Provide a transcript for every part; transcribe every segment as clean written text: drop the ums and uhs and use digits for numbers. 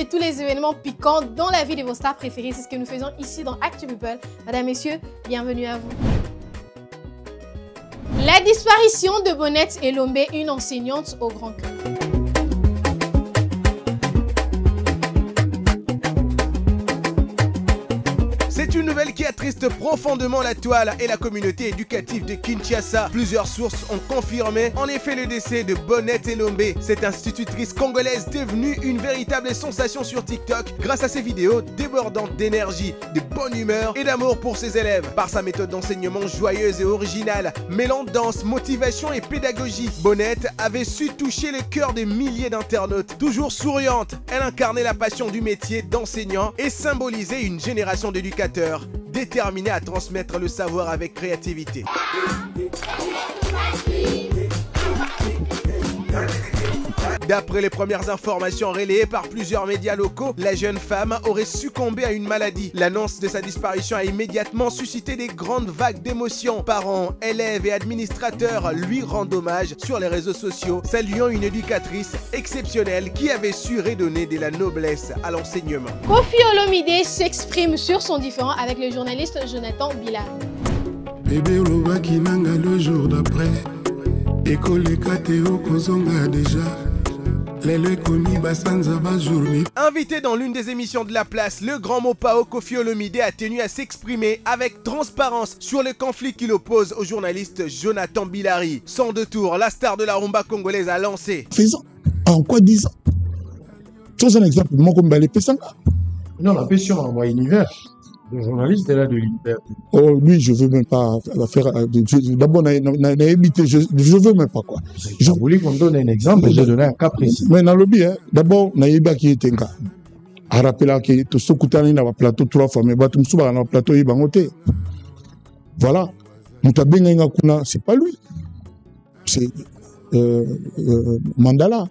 de tous les événements piquants dans la vie de vos stars préférées. C'est ce que nous faisons ici dans Actu People. Mesdames, Messieurs, bienvenue à vous. La disparition de Bonnette Elombe, une enseignante au grand cœur. C'est une nouvelle qui attriste profondément la toile et la communauté éducative de Kinshasa. Plusieurs sources ont confirmé en effet le décès de Bonnette Elombe, cette institutrice congolaise devenue une véritable sensation sur TikTok grâce à ses vidéos débordantes d'énergie, de bonne humeur et d'amour pour ses élèves. Par sa méthode d'enseignement joyeuse et originale, mêlant danse, motivation et pédagogie, Bonnette avait su toucher le cœur de milliers d'internautes. Toujours souriante, elle incarnait la passion du métier d'enseignant et symbolisait une génération d'éducateurs déterminé à transmettre le savoir avec créativité. D'après les premières informations relayées par plusieurs médias locaux, la jeune femme aurait succombé à une maladie. L'annonce de sa disparition a immédiatement suscité des grandes vagues d'émotions. Parents, élèves et administrateurs lui rendent hommage sur les réseaux sociaux, saluant une éducatrice exceptionnelle qui avait su redonner de la noblesse à l'enseignement. Koffi Olomide s'exprime sur son différend avec le journaliste Jonathan Bilal. Bébé Olobaki nanga le jour d'après, école Kateo Kozonga déjà. Invité dans l'une des émissions de La Place, le grand Mopao Koffi Olomide a tenu à s'exprimer avec transparence sur le conflit qu'il oppose au journaliste Jonathan Bilal. Sans deux tours, la star de la rumba congolaise a lancé. Faisant en quoi 10 ans? C'est un exemple, mon combat les Pessanga. Non, la question en univers. Le journaliste est là de l'univers. Oh, lui, je veux même pas faire. D'abord, je veux même pas quoi. Je voulais qu'on donne un exemple et je donner un cas précis. Mais dans le lobby, d'abord, Naïba qui est un cas. A rappelé que tout ce que tu as plateau 3 fois, mais tu me souviens dans le plateau, il va monter. Voilà. C'est pas lui. C'est Mandala.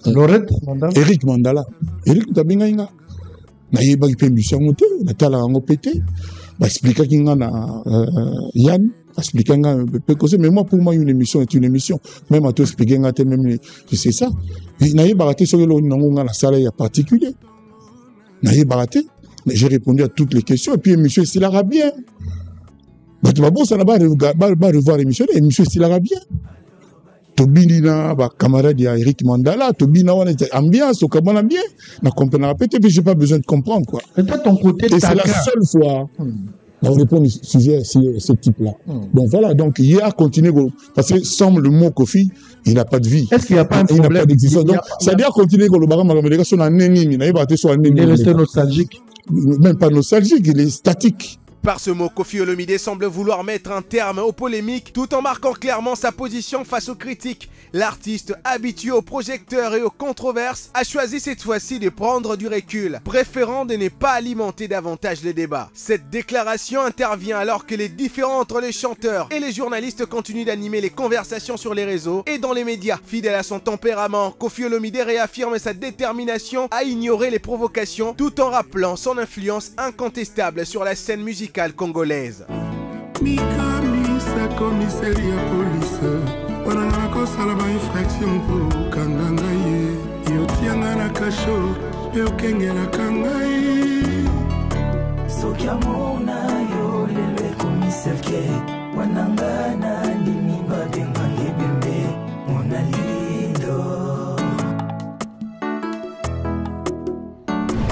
Lorette Mandala. Eric Mandala. Eric Tabinga. Naïba qui peut musicien monter, la tala a pété. Bah, expliquer qu'il y a Yann, expliquer qu'il mais moi, pour moi, une émission est une émission. Même à toi expliquer même, c'est ça. Naïba raté sur le la salle, il y a particulier. Naïba raté. Mais j'ai répondu à toutes les questions. Et puis, monsieur Style Arabien. Bah, tu vas bon, ça n'a pas revoir l'émission, et monsieur Style Arabien. Tobina, camarade de Eric Mandala, Tobina, on était ambiance, au Kabana bien, on comprend répéter, mais j'ai pas besoin de comprendre, quoi. Et toi, ton côté, et c'est la seule fois, on répond au sujet, ce type-là. Donc voilà, donc, il a continué, parce que semble le mot Koffi, il n'a pas de vie. Est-ce qu'il n'y a pas un problème? Il n'a pas d'existence. Donc, c'est-à-dire continuer, que le barème, la délégation, on a un ennemi, il est resté nostalgique. Même pas nostalgique, il est statique. Par ce mot, Koffi Olomide semble vouloir mettre un terme aux polémiques tout en marquant clairement sa position face aux critiques. L'artiste, habitué aux projecteurs et aux controverses, a choisi cette fois-ci de prendre du recul, préférant de ne pas alimenter davantage les débats. Cette déclaration intervient alors que les différends entre les chanteurs et les journalistes continuent d'animer les conversations sur les réseaux et dans les médias. Fidèle à son tempérament, Koffi Olomide réaffirme sa détermination à ignorer les provocations tout en rappelant son influence incontestable sur la scène musicale congolaise.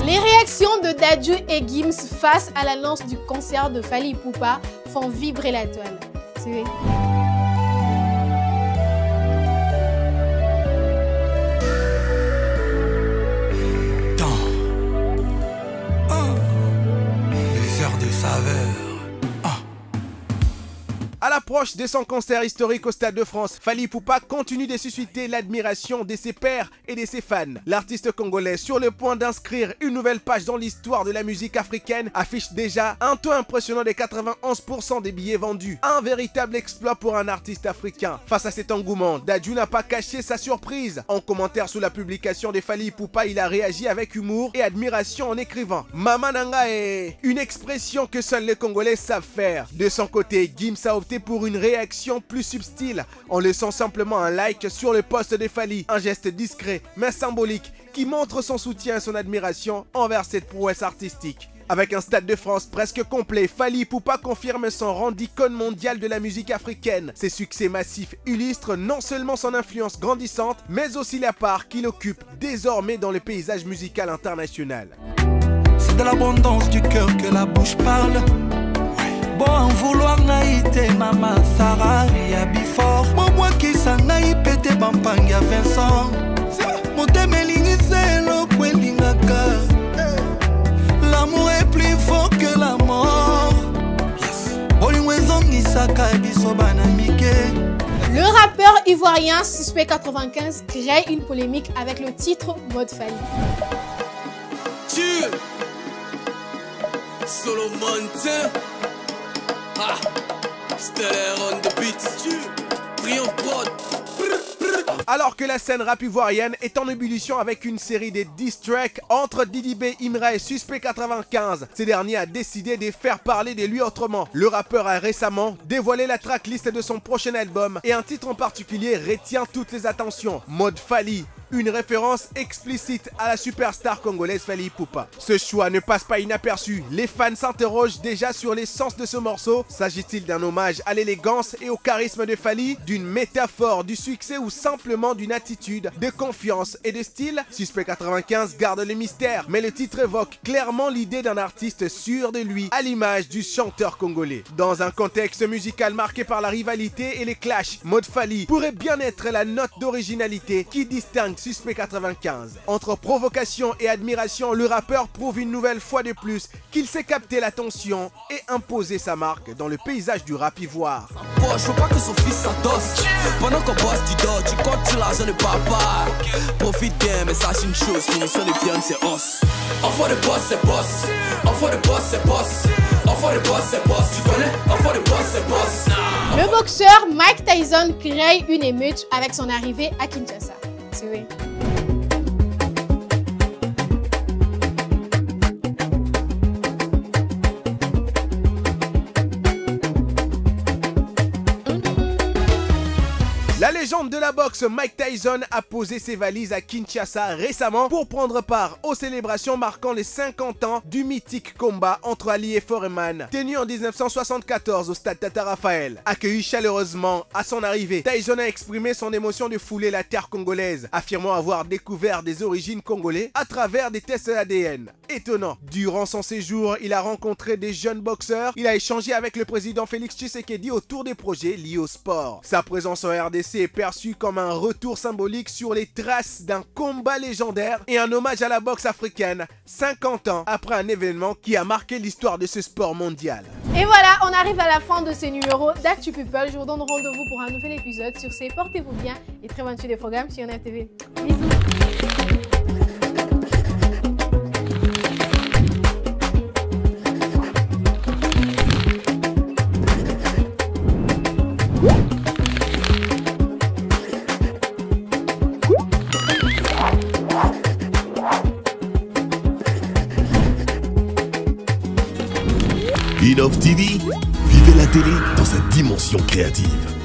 Les réactions de Dadju et Gims face à l'annonce du concert de Fally Ipupa font vibrer la toile. Suivez. Les heures de saveur. À l'approche de son concert historique au Stade de France, Fally Ipupa continue de susciter l'admiration de ses pairs et de ses fans. L'artiste congolais, sur le point d'inscrire une nouvelle page dans l'histoire de la musique africaine, affiche déjà un taux impressionnant de 91% des billets vendus. Un véritable exploit pour un artiste africain. Face à cet engouement, Dadju n'a pas caché sa surprise. En commentaire sous la publication de Fally Ipupa, il a réagi avec humour et admiration en écrivant « Mama Nanga est une expression que seuls les Congolais savent faire ». De son côté, Gims a opté pour une réaction plus subtile en laissant simplement un like sur le post de Fally, un geste discret mais symbolique qui montre son soutien et son admiration envers cette prouesse artistique. Avec un Stade de France presque complet, Fally Ipupa confirme son rang d'icône mondiale de la musique africaine. Ses succès massifs illustrent non seulement son influence grandissante, mais aussi la part qu'il occupe désormais dans le paysage musical international. C'est de l'abondance du cœur que la bouche parle. Bon en vouloir naïté, maman Sarah et Abifort. Mon bois qui s'en aille pété bampang à Vincent. Mon temeling c'est le kwelingaka. L'amour est plus fort que la mort. Le rappeur ivoirien Suspect 95 crée une polémique avec le titre Mode Fally. Solo Mountain. Ah, Stellar on the beat. Brillant prod. Alors que la scène rap ivoirienne est en ébullition avec une série de diss tracks entre Didi B, Imra et Suspect 95, ce dernier a décidé de faire parler de lui autrement. Le rappeur a récemment dévoilé la tracklist de son prochain album et un titre en particulier retient toutes les attentions, Mode Fally. Une référence explicite à la superstar congolaise Fally Ipupa. Ce choix ne passe pas inaperçu. Les fans s'interrogent déjà sur l'essence de ce morceau. S'agit-il d'un hommage à l'élégance et au charisme de Fally, d'une métaphore du succès ou simplement d'une attitude de confiance et de style? Suspect 95 garde le mystère, mais le titre évoque clairement l'idée d'un artiste sûr de lui, à l'image du chanteur congolais. Dans un contexte musical marqué par la rivalité et les clashs, Mode Fally pourrait bien être la note d'originalité qui distingue Suspect 95. Entre provocation et admiration, le rappeur prouve une nouvelle fois de plus qu'il sait capter l'attention et imposer sa marque dans le paysage du rap ivoire. Je veux pas que son fils s'adosse. Pendant qu'on bosse du dos, tu comptes l'argent de papa. Profite bien, mais sache une chose, finition de viande c'est os. Enfant de boss c'est boss. Enfant de boss c'est boss. Enfant de boss c'est boss. Tu connais? Enfant de boss c'est boss. Le boxeur Mike Tyson crée une émeute avec son arrivée à Kinshasa. C'est vrai. La légende de la boxe Mike Tyson a posé ses valises à Kinshasa récemment pour prendre part aux célébrations marquant les 50 ans du mythique combat entre Ali et Foreman, tenu en 1974 au stade Tata Raphaël. Accueilli chaleureusement à son arrivée, Tyson a exprimé son émotion de fouler la terre congolaise, affirmant avoir découvert des origines congolaises à travers des tests d'ADN. Étonnant. Durant son séjour, il a rencontré des jeunes boxeurs, il a échangé avec le président Félix Tshisekedi autour des projets liés au sport. Sa présence en RDC est perçu comme un retour symbolique sur les traces d'un combat légendaire et un hommage à la boxe africaine 50 ans après un événement qui a marqué l'histoire de ce sport mondial. Et voilà, on arrive à la fin de ce numéro d'Actu People. Je vous donne rendez-vous pour un nouvel épisode. Sur ce, portez-vous bien et très bonne suite des programmes sur Yona TV. Bisous. Innov TV, vivez la télé dans sa dimension créative.